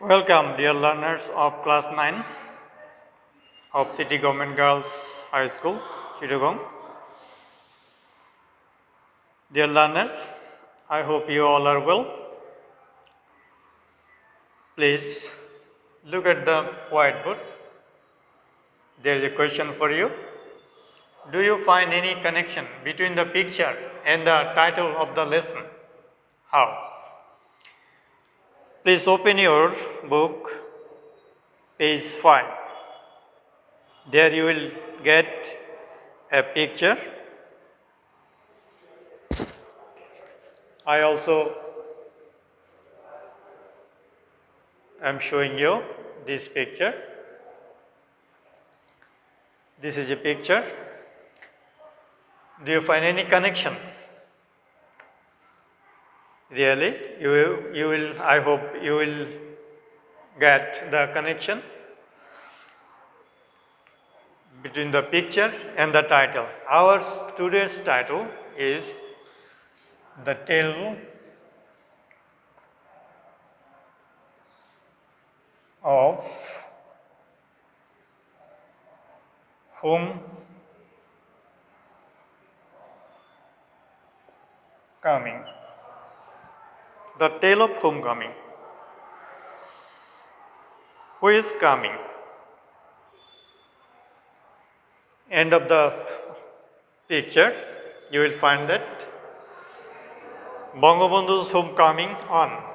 Welcome, dear learners of class 9 of City Government Girls High School, Chittagong. Dear learners, I hope you all are well. Please look at the whiteboard. There is a question for you. Do you find any connection between the picture and the title of the lesson? How? Please open your book, page 5. There you will get a picture. I also am showing you this picture. This is a picture. Do you find any connection? Really? You will, I hope you will get the connection between the picture and the title. Our today's title is The Tale of Homecoming. The Tale of Homecoming. Who is coming? End of the picture, you will find that Bangabandhu's homecoming on.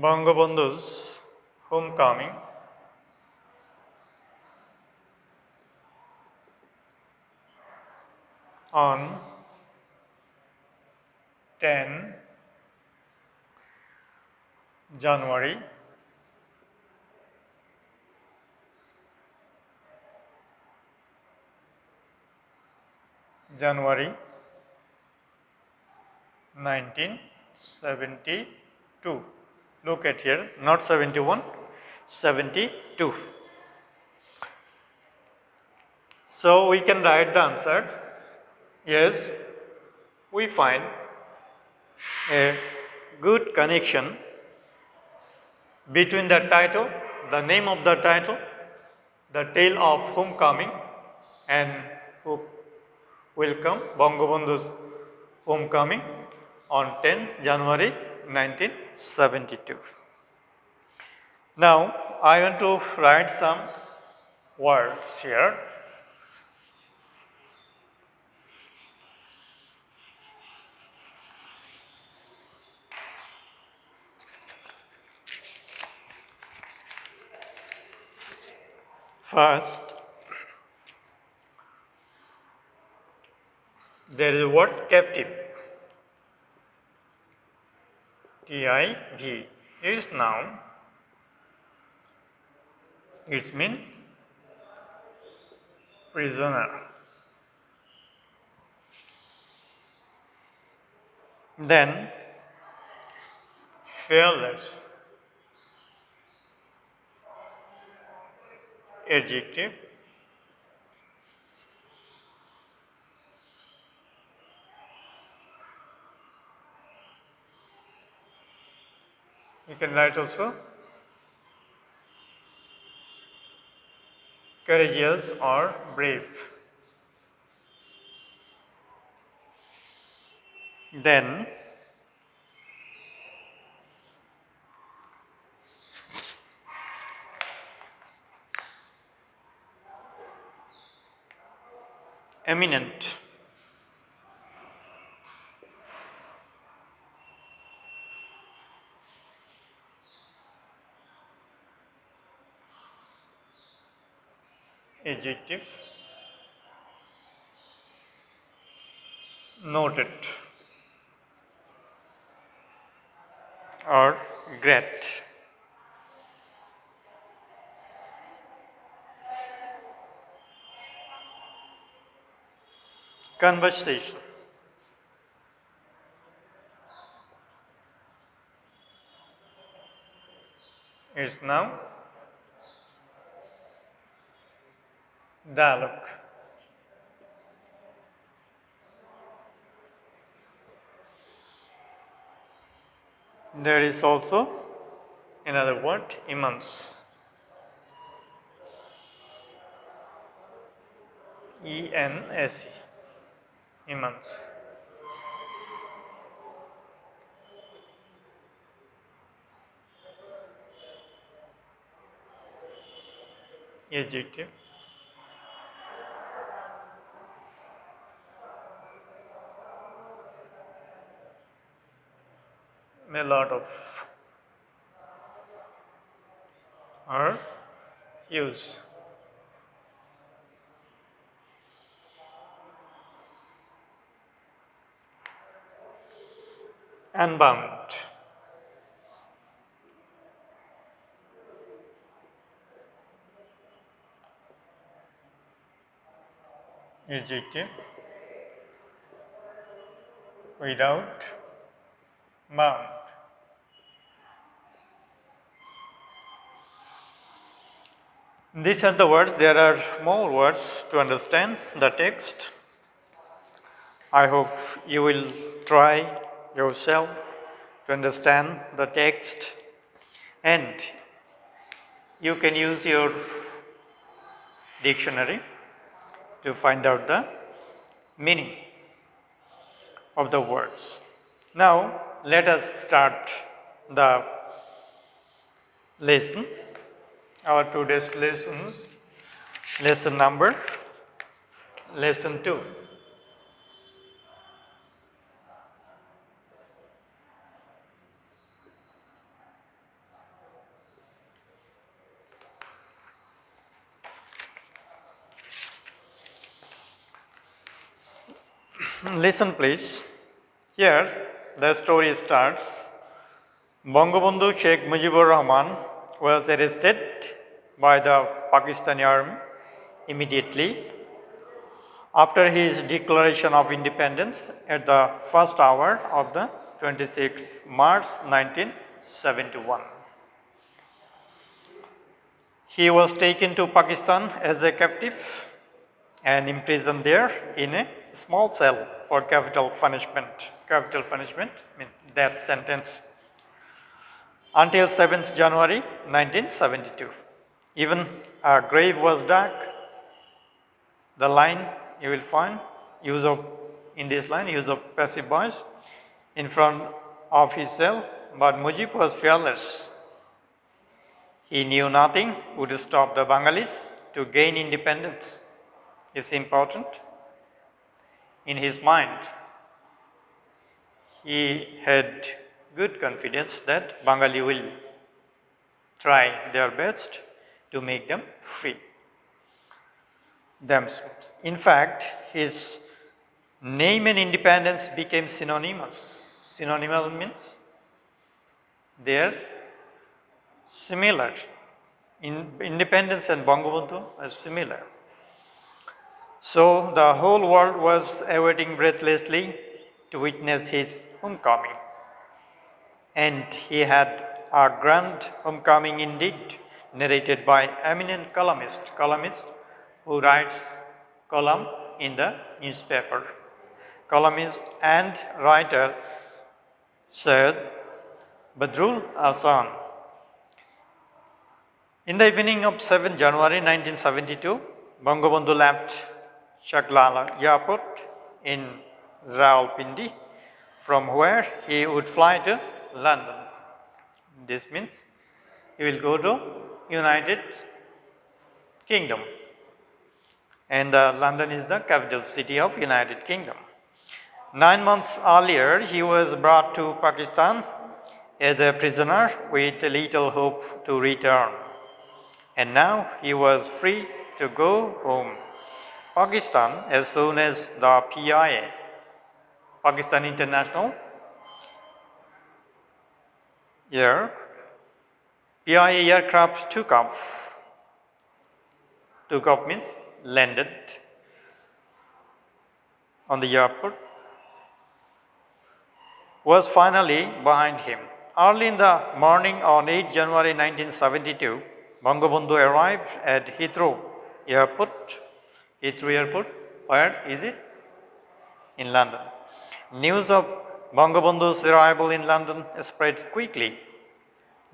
Bangabandhu's homecoming on 10 January 1972. Look at here, not 71, 72. So we can write the answer. Yes, we find a good connection between the title, the name of the title, the tale of homecoming, and who will come, Bangabandhu's homecoming on 10 January 1972. Now, I want to write some words here. First, there is a word captive. T-I-V. It is noun. It means prisoner. Then, fearless. Adjective. You can write also courageous or brave. Then, eminent. Adjective. Noted or great. Conversation. Is now dialogue. There is also another word, immense. E-N-S-E, immense. Adjective. A lot of are used. Unbound. Adjective. Without bound. These are the words. There are more words to understand the text. I hope you will try yourself to understand the text, and you can use your dictionary to find out the meaning of the words. Now, let us start the lesson. Our today's lessons, lesson number, lesson 2. Listen please. Here the story starts. Bangabandhu Sheikh Mujibur Rahman was arrested by the Pakistani army immediately after his declaration of independence at the first hour of the 26th March 1971. He was taken to Pakistan as a captive and imprisoned there in a small cell for capital punishment. Capital punishment means death sentence until 7th January 1972. Even a grave was dug. The line you will find in this line use of passive voice in front of his cell, but Mujib was fearless. He knew nothing would stop the Bengalis to gain independence. It's important. In his mind, he had good confidence that Bengali will try their best to make them free themselves. In fact, his name and independence became synonymous. Synonymous means they are similar. Independence and Bangabandhu are similar. So the whole world was awaiting breathlessly to witness his homecoming. And he had a grand homecoming indeed, narrated by eminent columnist who writes column in the newspaper. Columnist and writer Syed Badrul Ahsan. In the evening of 7 January 1972, Bangabandhu left Shaglala Airport in Rawalpindi, from where he would fly to London. This means he will go to United Kingdom, and London is the capital city of United Kingdom. 9 months earlier, he was brought to Pakistan as a prisoner with little hope to return, and now he was free to go home. Pakistan, as soon as the PIA, Pakistan International PIA aircraft took off. Took off means landed on the airport, was finally behind him. Early in the morning on 8 January 1972, Bangabandhu arrived at Heathrow Airport Heathrow Airport. Where is it? In London. News of Bangabandhu's arrival in London spread quickly.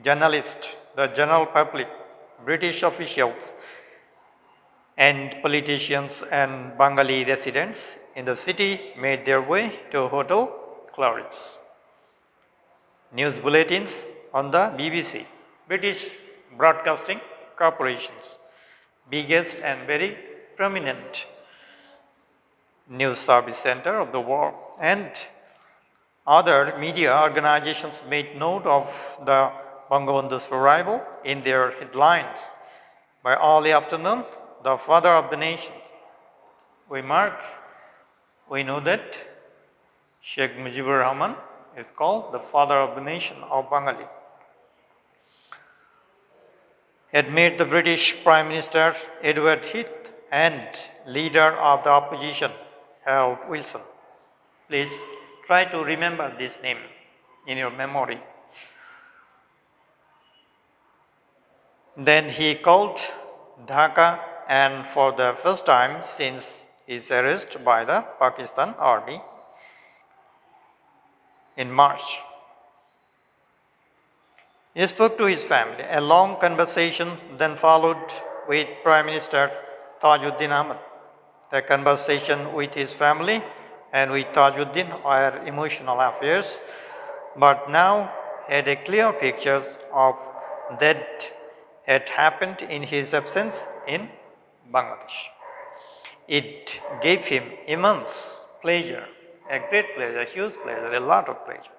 Journalists, the general public, British officials, and politicians and Bengali residents in the city made their way to Hotel Claridge's. News bulletins on the BBC, British Broadcasting Corporation's biggest and very prominent news service center of the world, and other media organizations made note of the Bangabandhu's arrival in their headlines. By early afternoon, the father of the nation, we know that Sheikh Mujibur Rahman is called the father of the nation of Bengali, had met the British Prime Minister Edward Heath and leader of the opposition Harold Wilson. Please try to remember this name in your memory. Then he called Dhaka, and for the first time since his arrest by the Pakistan Army in March. He spoke to his family. A long conversation then followed with Prime Minister Tajuddin Ahmed. The conversation with his family and with Tajuddin were emotional affairs, but now had a clear picture of that had happened in his absence in Bangladesh. It gave him immense pleasure, a great pleasure, a huge pleasure, a lot of pleasure,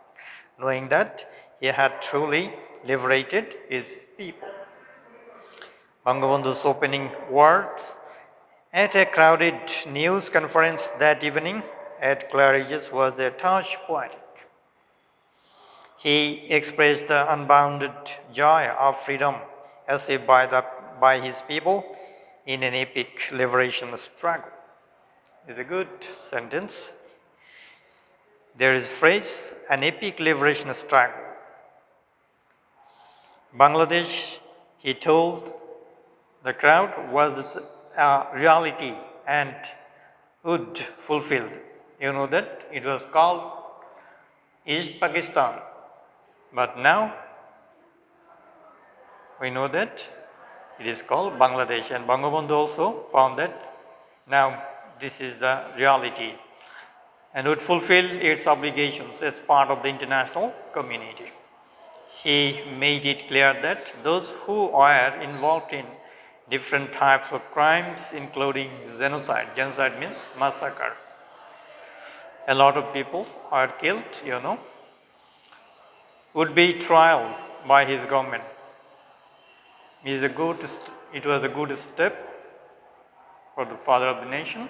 knowing that he had truly liberated his people. Bangabandhu's opening words at a crowded news conference that evening at Claridge's was a touch poetic. He expressed the unbounded joy of freedom achieved by his people in an epic liberation struggle. It's a good sentence. There is a phrase, an epic liberation struggle. Bangladesh, he told the crowd, was a reality and would fulfill. You know that it was called East Pakistan, but now we know that it is called Bangladesh, and Bangabandhu also found that now this is the reality and would fulfill its obligations as part of the international community. He made it clear that those who were involved in different types of crimes, including genocide. Genocide means massacre. A lot of people are killed, would be tried by his government. It was a good step for the father of the nation.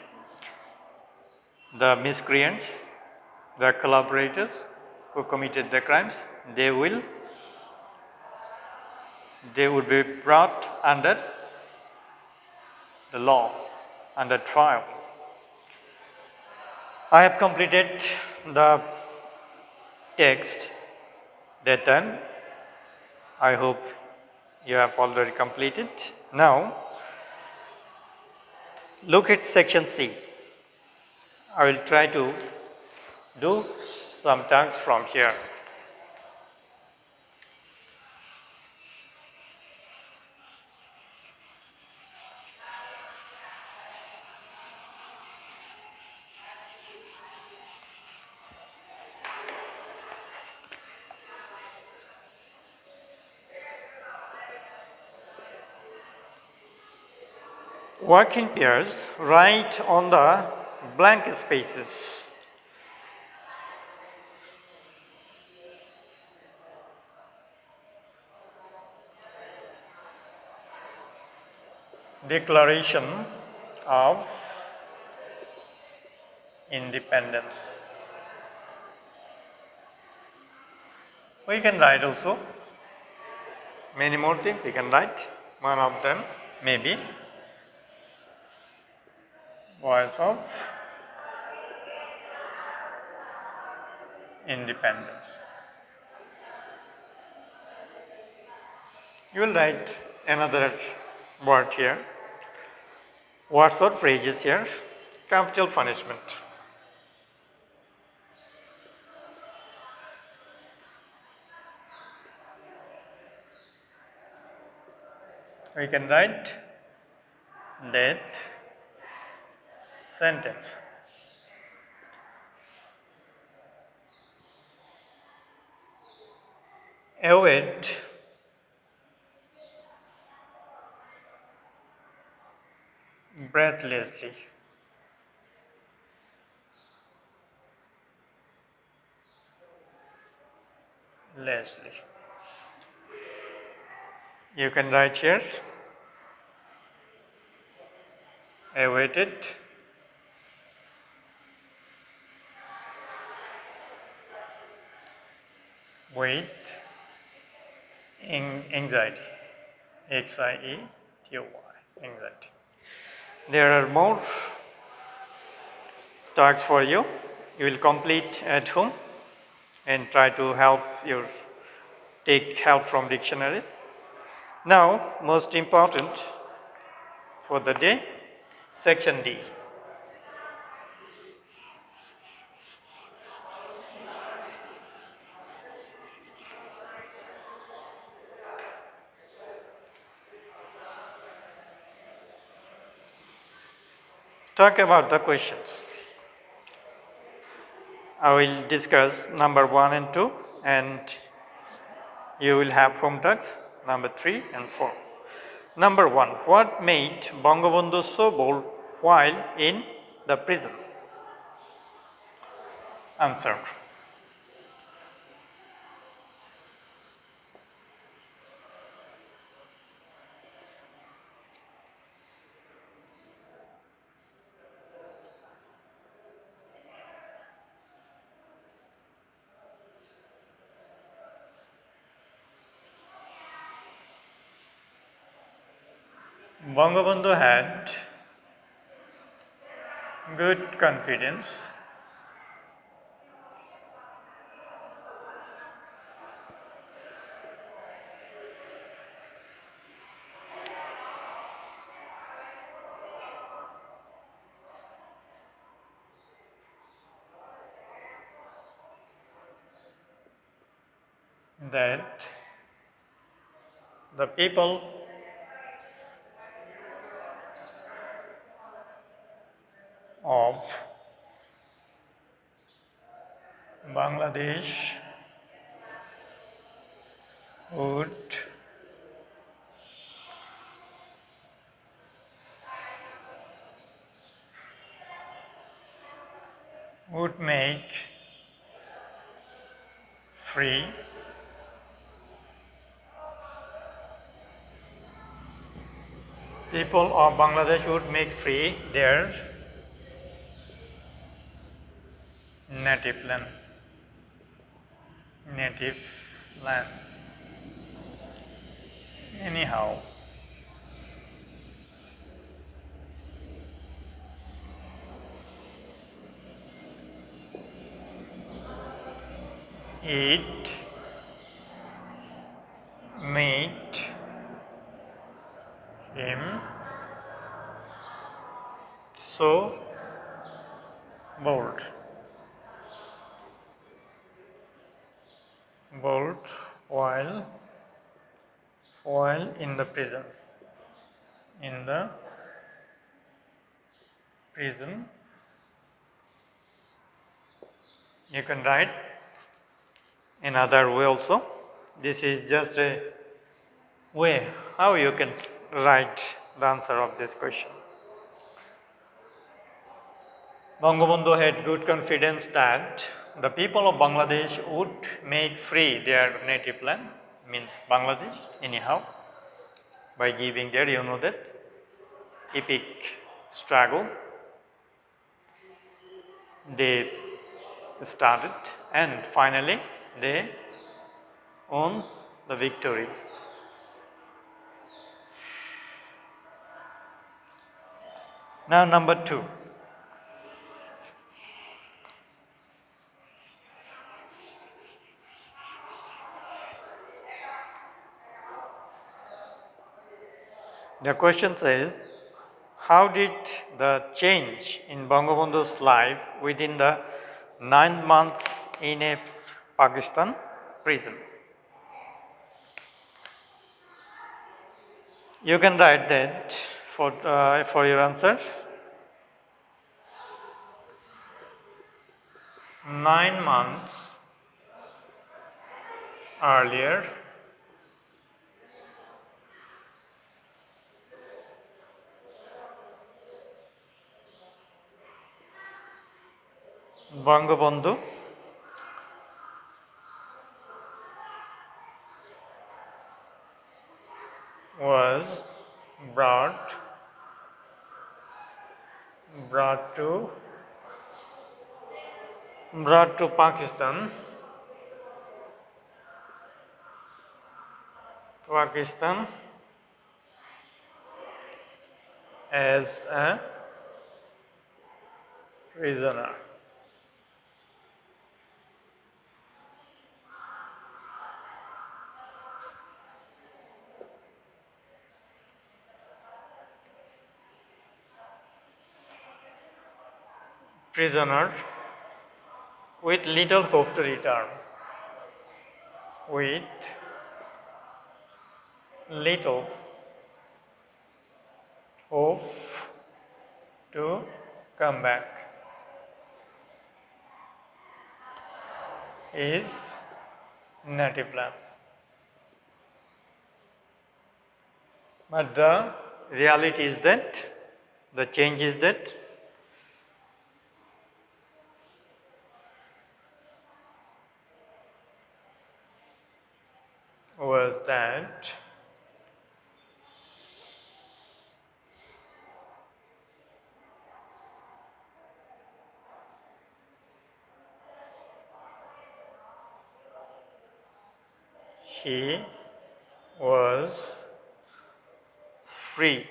The miscreants, the collaborators who committed the crimes, they would be brought under the law, under trial. I have completed the text that time. I hope you have already completed. Now, look at section C. I will try to do some tasks from here. Work in pairs, write on the blank spaces. Declaration of Independence. We can write also many more things we can write. One of them maybe Voice of Independence. You will write another word here. Words or phrases here. Capital punishment. We can write death sentence. Await breathlessly. Leslie. You can write here awaited with anxiety. X-I-E-T-O-Y, anxiety. There are more tasks for you. You will complete at home and try to take help from dictionary. Now, most important for the day, section D. Talk about the questions. I will discuss number 1 and 2, and you will have home tasks number 3 and 4. Number 1, what made Bangabandhu so bold while in the prison? Answer. Bangabandhu had good confidence that the people of Bangladesh would make free people of Bangladesh would make free their native land. Anyhow, it made him so bold while in the prison. You can write in other way also. This is just a way how you can write the answer of this question. Bangabandhu had good confidence that the people of Bangladesh would make free their native land, means Bangladesh, anyhow, by giving their, that epic struggle they started, and finally they won the victory. Now number 2. The question says, how did the change in Bangabandhu's life within the 9 months in a Pakistan prison? You can write that for your answer. 9 months earlier, Bangabandhu was brought to Pakistan as a prisoner. Prisoner with little hope to return. With little hope to come back. Is native land. But the reality is that, the change is that was that he was free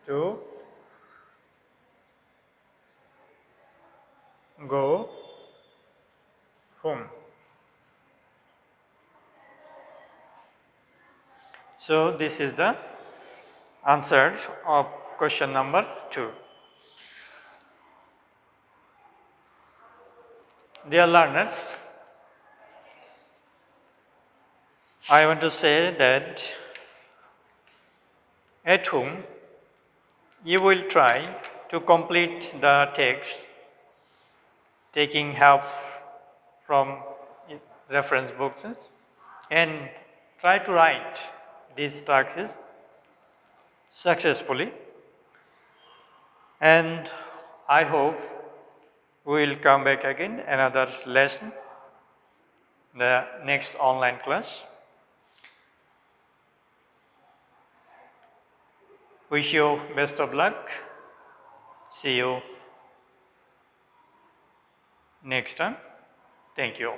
to go home. So this is the answer of question number 2. Dear learners, I want to say that at home you will try to complete the text taking helps from reference books and try to write these tasks successfully, and I hope we will come back again another lesson, the next online class. Wish you best of luck. See you next time. Thank you.